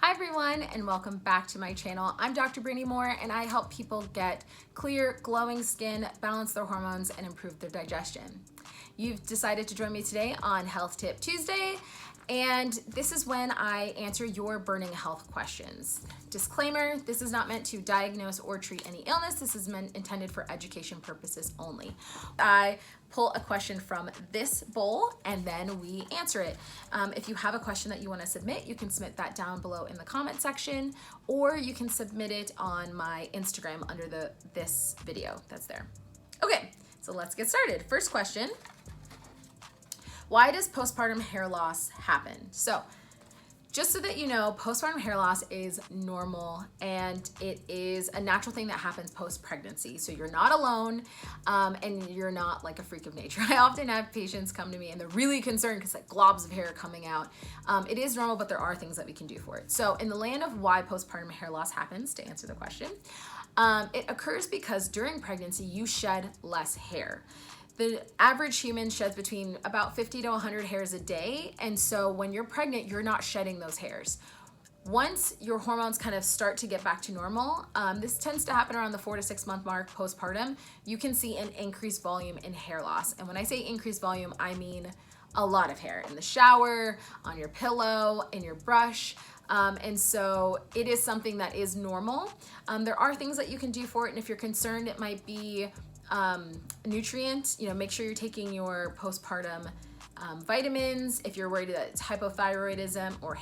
Hi everyone, and welcome back to my channel. I'm Dr. Brandi Moore, and I help people get clear, glowing skin, balance their hormones, and improve their digestion. You've decided to join me today on Health Tip Tuesday, and this is when I answer your burning health questions. Disclaimer, this is not meant to diagnose or treat any illness. This is intended for education purposes only. I pull a question from this bowl and then we answer it. If you have a question that you want to submit, you can submit that down below in the comment section, or you can submit it on my Instagram under this video that's there. Okay, so let's get started. First question. Why does postpartum hair loss happen? So just so that you know, postpartum hair loss is normal and it is a natural thing that happens post-pregnancy. So you're not alone and you're not like a freak of nature. I often have patients come to me and they're really concerned because like globs of hair are coming out. It is normal, but there are things that we can do for it. So in the land of why postpartum hair loss happens, to answer the question, it occurs because during pregnancy you shed less hair. The average human sheds between about 50 to 100 hairs a day. And so when you're pregnant, you're not shedding those hairs. Once your hormones kind of start to get back to normal, this tends to happen around the 4 to 6 month mark postpartum, you can see an increased volume in hair loss. And when I say increased volume, I mean a lot of hair in the shower, on your pillow, in your brush. And so it is something that is normal. There are things that you can do for it. And if you're concerned, it might be nutrient, make sure you're taking your postpartum vitamins. If you're worried that it's hypothyroidism or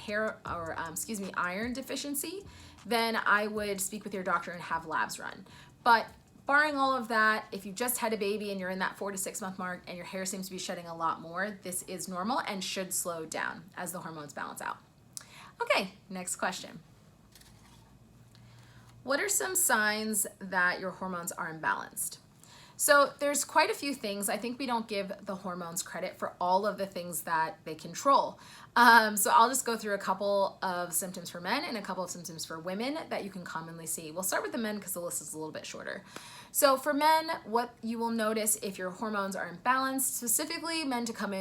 iron deficiency, then I would speak with your doctor and have labs run. But barring all of that, if you just had a baby and you're in that 4 to 6 month mark and your hair seems to be shedding a lot more, this is normal and should slow down as the hormones balance out. Okay, next question. What are some signs that your hormones are imbalanced? So there's quite a few things. I think we don't give the hormones credit for all of the things that they control. So I'll just go through a couple of symptoms for men and a couple of symptoms for women that you can commonly see. We'll start with the men because the list is a little bit shorter. So for men, what you will notice if your hormones are imbalanced, specifically men come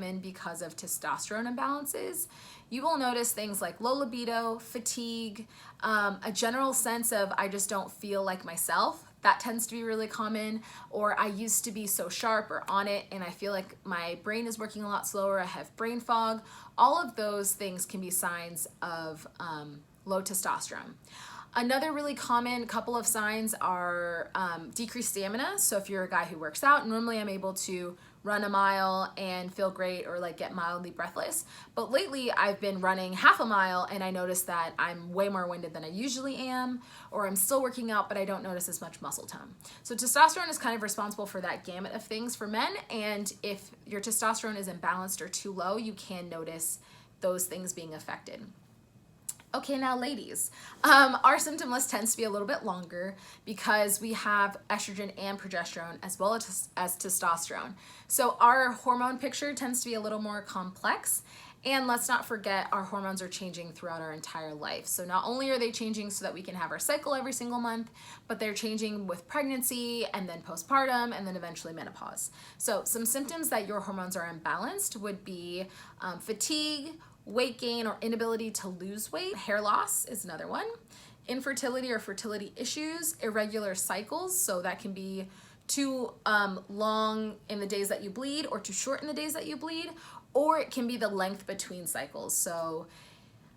in because of testosterone imbalances, you will notice things like low libido, fatigue, a general sense of I just don't feel like myself. That tends to be really common. Or I used to be so sharp or on it and I feel like my brain is working a lot slower. I have brain fog. All of those things can be signs of low testosterone. Another really common couple of signs are decreased stamina. So if you're a guy who works out, normally I'm able to run a mile and feel great or like get mildly breathless. But lately I've been running half a mile and I notice that I'm way more winded than I usually am, or I'm still working out, but I don't notice as much muscle tone. So testosterone is kind of responsible for that gamut of things for men. And if your testosterone is imbalanced or too low, you can notice those things being affected. Okay, now ladies, our symptom list tends to be a little bit longer because we have estrogen and progesterone as well as testosterone. So our hormone picture tends to be a little more complex. And let's not forget, our hormones are changing throughout our entire life. So not only are they changing so that we can have our cycle every single month, but they're changing with pregnancy and then postpartum and then eventually menopause. So some symptoms that your hormones are imbalanced would be fatigue, weight gain or inability to lose weight. Hair loss is another one. Infertility or fertility issues, irregular cycles. So that can be too long in the days that you bleed or too short in the days that you bleed, or it can be the length between cycles. So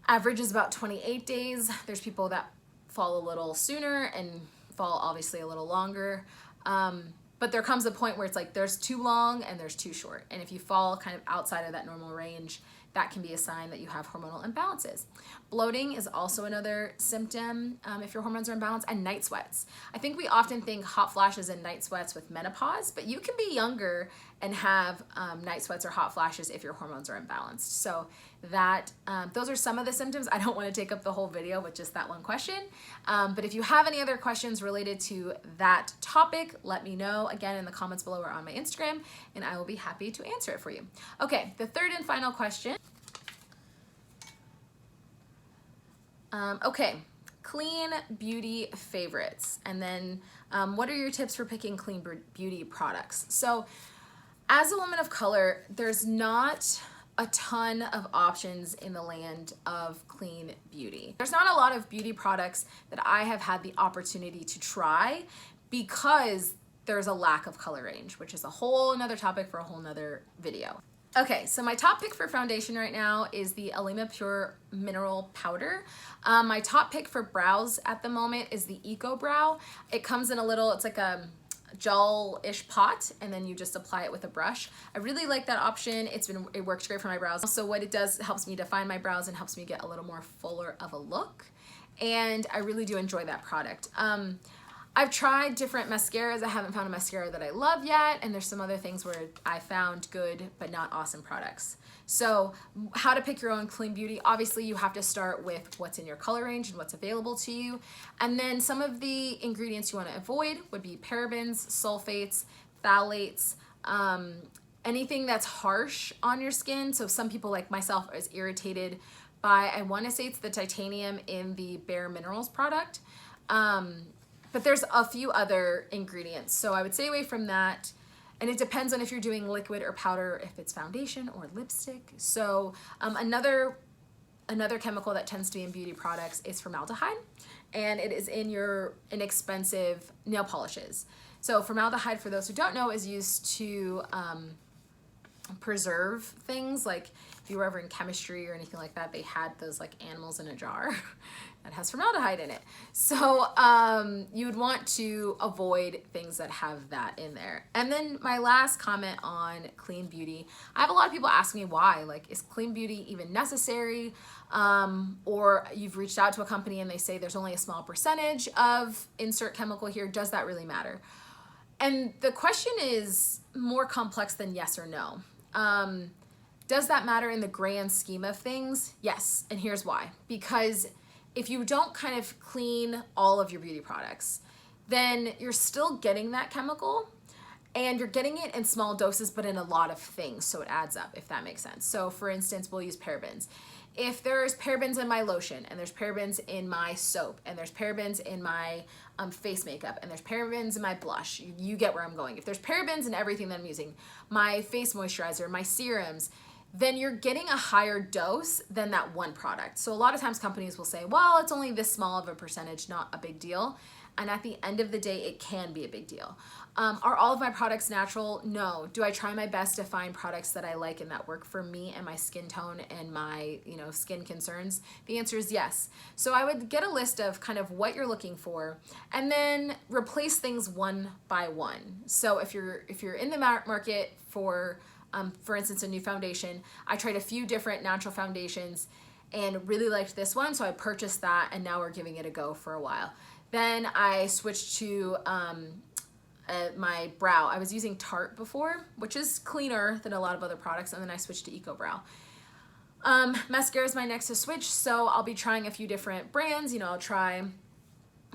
average is about 28 days. There's people that fall a little sooner and fall obviously a little longer. But there comes a point where it's like there's too long and there's too short. And if you fall kind of outside of that normal range, that can be a sign that you have hormonal imbalances. Bloating is also another symptom if your hormones are imbalanced, and night sweats. I think we often think hot flashes and night sweats with menopause, but you can be younger and have night sweats or hot flashes if your hormones are imbalanced. So that those are some of the symptoms. I don't want to take up the whole video with just that one question. But if you have any other questions related to that topic, let me know again in the comments below or on my Instagram, and I will be happy to answer it for you. Okay, the third and final question. Okay, clean beauty favorites. And then what are your tips for picking clean beauty products? So as a woman of color, there's not a ton of options in the land of clean beauty. There's not a lot of beauty products that I have had the opportunity to try because there's a lack of color range, which is a whole nother topic for a whole nother video. Okay, so my top pick for foundation right now is the Alima Pure Mineral Powder. My top pick for brows at the moment is the Eco Brow. It comes in a little, it's like a gel-ish pot, and then you just apply it with a brush. I really like that option. It works great for my brows. So what it does, it helps me define my brows and helps me get a little more fuller of a look. And I really do enjoy that product. I've tried different mascaras. I haven't found a mascara that I love yet, and there's some other things where I found good but not awesome products. So how to pick your own clean beauty, obviously you have to start with what's in your color range and what's available to you. And then some of the ingredients you want to avoid would be parabens, sulfates, phthalates, anything that's harsh on your skin. So some people like myself is irritated by, I want to say it's the titanium in the Bare Minerals product. But there's a few other ingredients, so I would stay away from that. And it depends on if you're doing liquid or powder, if it's foundation or lipstick. So another chemical that tends to be in beauty products is formaldehyde, and it is in your inexpensive nail polishes. So formaldehyde, for those who don't know, is used to preserve things. Like if you were ever in chemistry or anything like that, they had those like animals in a jar that has formaldehyde in it. So you would want to avoid things that have that in there. And then my last comment on clean beauty, I have a lot of people ask me why, like, is clean beauty even necessary? Or you've reached out to a company and they say there's only a small percentage of insert chemical here. Does that really matter? And the question is more complex than yes or no. Does that matter in the grand scheme of things? Yes, and here's why. Because if you don't kind of clean all of your beauty products, then you're still getting that chemical, and you're getting it in small doses, but in a lot of things, so it adds up, if that makes sense. So for instance, we'll use parabens. If there's parabens in my lotion, and there's parabens in my soap, and there's parabens in my face makeup, and there's parabens in my blush, you get where I'm going. If there's parabens in everything that I'm using, my face moisturizer, my serums, then you're getting a higher dose than that one product. So a lot of times companies will say, well, it's only this small of a percentage, not a big deal. And at the end of the day, it can be a big deal. Are all of my products natural? No. Do I try my best to find products that I like and that work for me and my skin tone and my, skin concerns? The answer is yes. So I would get a list of kind of what you're looking for, and then replace things one by one. So if you're in the market for instance, a new foundation, I tried a few different natural foundations and really liked this one, so I purchased that, and now we're giving it a go for a while. Then I switched to my brow. I was using Tarte before, which is cleaner than a lot of other products, and then I switched to Eco Brow. Mascara is my next to switch, so I'll be trying a few different brands. I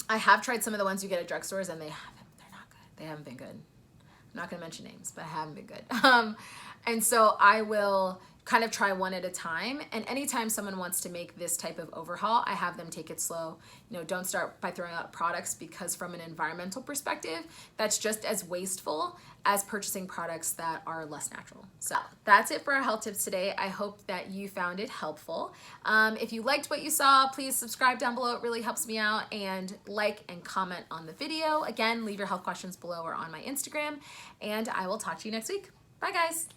have tried some of the ones you get at drugstores, and they're not good. They haven't been good. I'm not gonna mention names, but I haven't been good. And so I will kind of try one at a time. And anytime someone wants to make this type of overhaul, I have them take it slow. Don't start by throwing out products, because from an environmental perspective, that's just as wasteful as purchasing products that are less natural. So that's it for our health tips today. I hope that you found it helpful. If you liked what you saw, please subscribe down below. It really helps me out, and like and comment on the video. Again, leave your health questions below or on my Instagram, and I will talk to you next week. Bye guys.